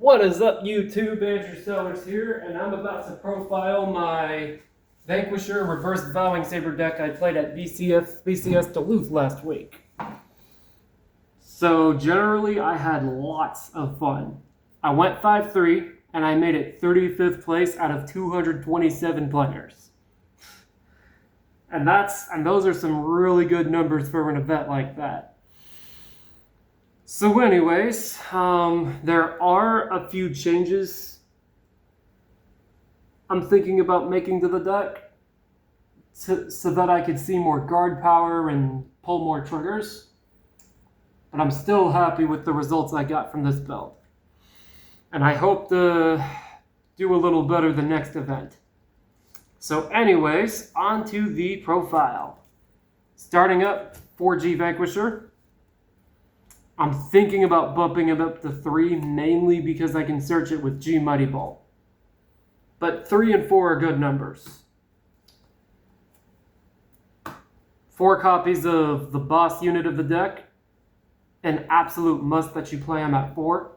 What is up, YouTube? Andrew Sellers here, and I'm about to profile my Vanquisher Reverse Vowing Saber deck I played at BSF Deluth last week. So generally, I had lots of fun. I went 5-3, and I made it 35th place out of 227 players. And those are some really good numbers for an event like that. So anyways, there are a few changes I'm thinking about making to the deck so that I could see more guard power and pull more triggers. But I'm still happy with the results I got from this build. And I hope to do a little better the next event. So anyways, on to the profile. Starting up 4G Vanquisher. I'm thinking about bumping him up to 3, mainly because I can search it with G Mighty Bolt. But 3 and 4 are good numbers. 4 copies of the boss unit of the deck. An absolute must that you play him at 4.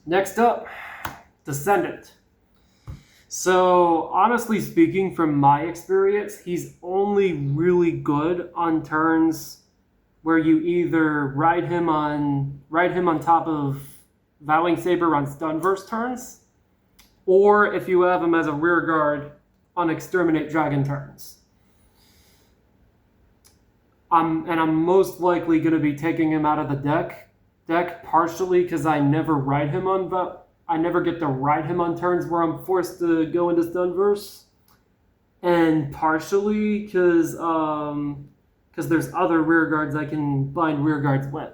Next up, Descendant. So, honestly speaking, from my experience, he's only really good on turns where you either ride him on top of Vowing Saber on Stunverse turns, or if you have him as a rear guard on Exterminate Dragon turns. I'm most likely going to be taking him out of the deck partially because I never get to ride him on turns where I'm forced to go into Stunverse, and partially because there's other rear guards I can bind rear guards with.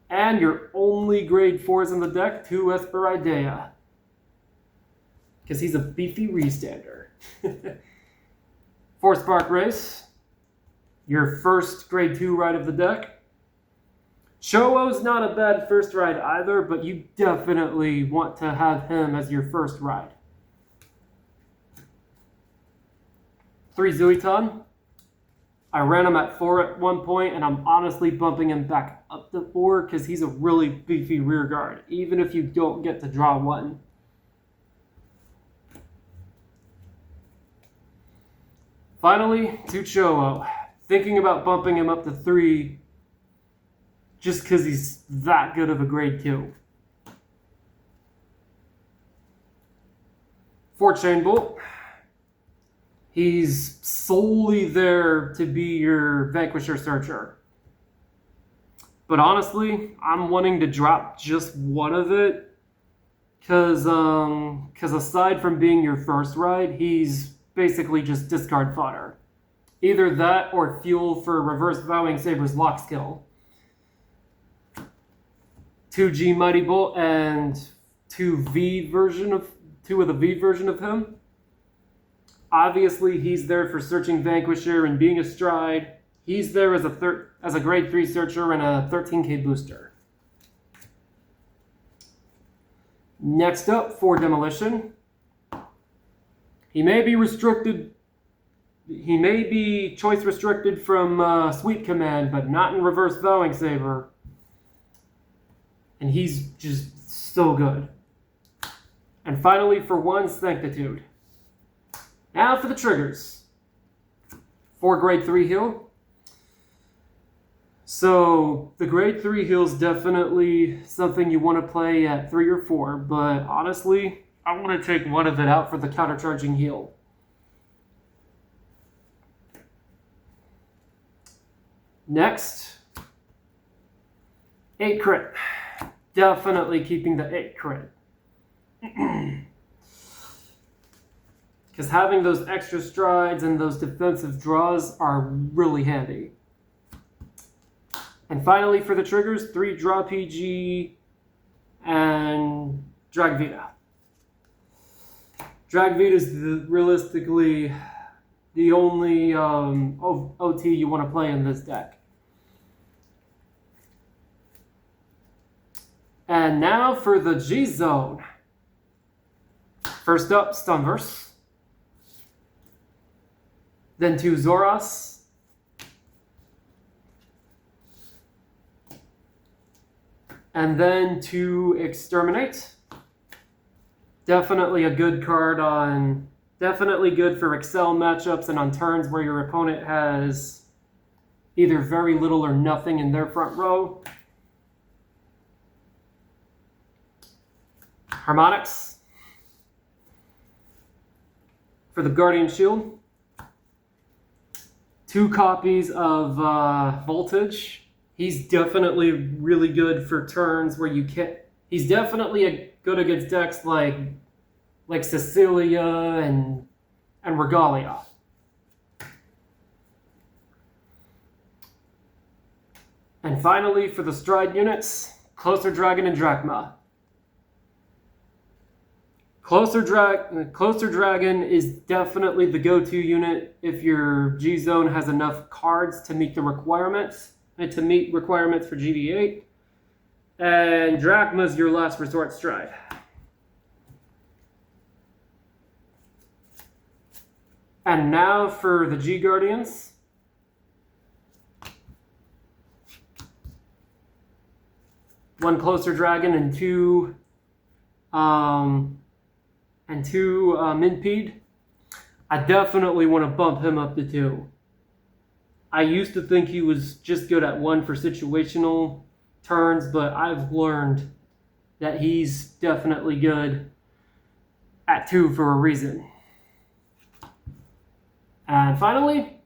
And your only grade 4s in the deck, 2 Esperidea, because he's a beefy restander. 4 Spark Race, your first grade 2 ride of the deck. Cho-Oh's not a bad first ride either, but you definitely want to have him as your first ride. 3 Zuiton. I ran him at 4 at one point, and I'm honestly bumping him back up to 4 because he's a really beefy rear guard, even if you don't get to draw 1. Finally, 2 Cho-Oh. Thinking about bumping him up to 3 just because he's that good of a grade 2. 4 Chain Bolt. He's solely there to be your Vanquisher Searcher. But honestly, I'm wanting to drop just one of it because aside from being your first ride, he's basically just discard fodder. Either that or fuel for Reverse Vowing Saber's lock skill. 2G Mighty Bolt and 2 of the V version of him. Obviously, he's there for searching Vanquisher and being a stride. He's there as a grade 3 searcher and a 13k booster. Next up, for Demolition. He may be choice restricted from Sweet Command, but not in Reverse Vowing Saber. And he's just so good. And finally, for 1, Sanctitude. Now for the triggers. 4 grade 3 heal. So the grade 3 heal is definitely something you want to play at 3 or 4, but honestly, I want to take one of it out for the countercharging heal. Next, 8 crit. Definitely keeping the 8 crit. Because having those extra strides and those defensive draws are really handy. And finally, for the triggers, 3 Draw PG and Drag Vita. Drag Vita is realistically the only OT you want to play in this deck. And now for the G-Zone. First up, Stunverse. Then 2 Zoras. And then to Exterminate. Definitely a good card on... Definitely good for Excel matchups and on turns where your opponent has either very little or nothing in their front row. Harmonics for the Guardian Shield. 2 copies of Voltage. He's definitely really good for turns where you can't... He's definitely good against decks like Cecilia and Regalia. And finally, for the Stride units, Closer Dragon and Drachma. Closer Dragon is definitely the go-to unit if your G-Zone has enough cards to meet the requirements, and to meet requirements for GD8. And Drachma is your last resort Stride. And now for the G-Guardians. One Closer Dragon and two Minpeed. I definitely want to bump him up to 2. I used to think he was just good at 1 for situational turns, but I've learned that he's definitely good at 2 for a reason. And finally,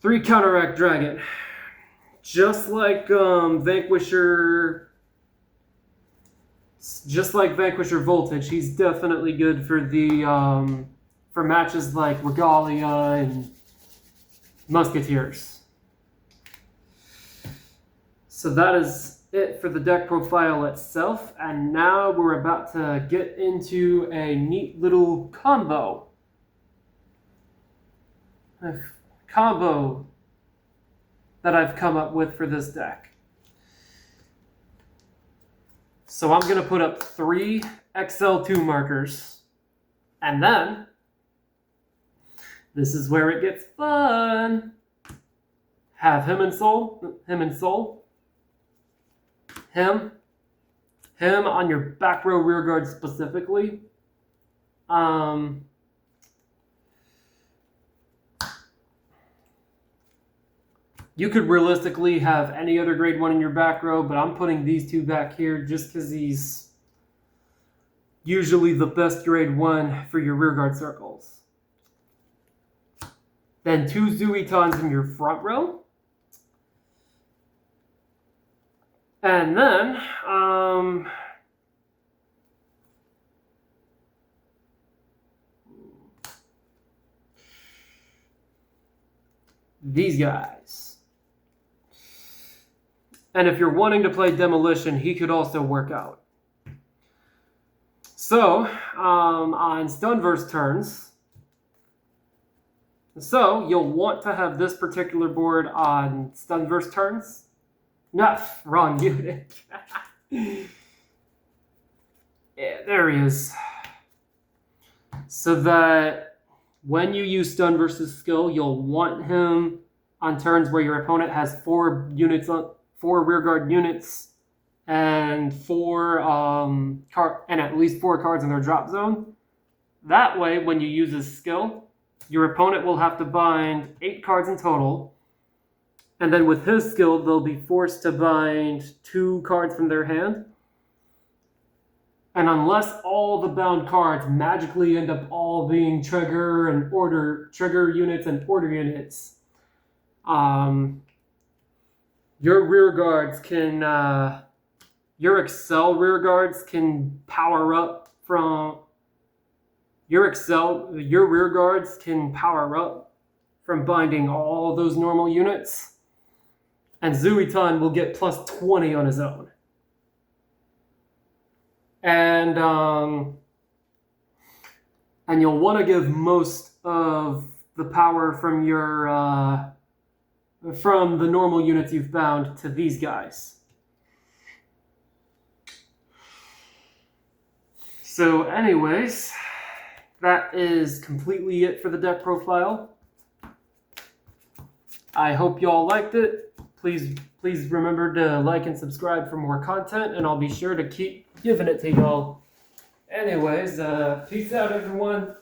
3 Counteract Dragon. Just like Vanquisher Voltage, he's definitely good for the for matches like Regalia and Musketeers. So that is it for the deck profile itself, and now we're about to get into a neat little combo. That I've come up with for this deck. So I'm going to put up 3 XL2 markers, and then this is where it gets fun. Have him and Soul, him on your back row rear guard specifically. You could realistically have any other grade 1 in your back row, but I'm putting these 2 back here just because he's usually the best grade 1 for your rear guard circles. Then 2 Zuitons in your front row. And then, these guys. And if you're wanting to play Demolition, he could also work out. So, on Stunverse turns, so you'll want to have this particular board on Stunverse turns. No, wrong unit. Yeah, there he is. So that when you use Stun versus skill, you'll want him on turns where your opponent has 4 rear guard units and and at least 4 cards in their drop zone. That way, when you use his skill, your opponent will have to bind 8 cards in total. And then with his skill, they'll be forced to bind 2 cards from their hand. And unless all the bound cards magically end up all being trigger units and order units, your rear guards can, your Excel rear guards can power up from, your rear guards can power up from binding all those normal units. And Zuiton will get plus 20 on his own. And you'll want to give most of the power from your from the normal units you've bound to these guys. So anyways, that is completely it for the deck profile. I hope y'all liked it. please remember to like and subscribe for more content, and I'll be sure to keep giving it to y'all. Anyways, peace out, everyone.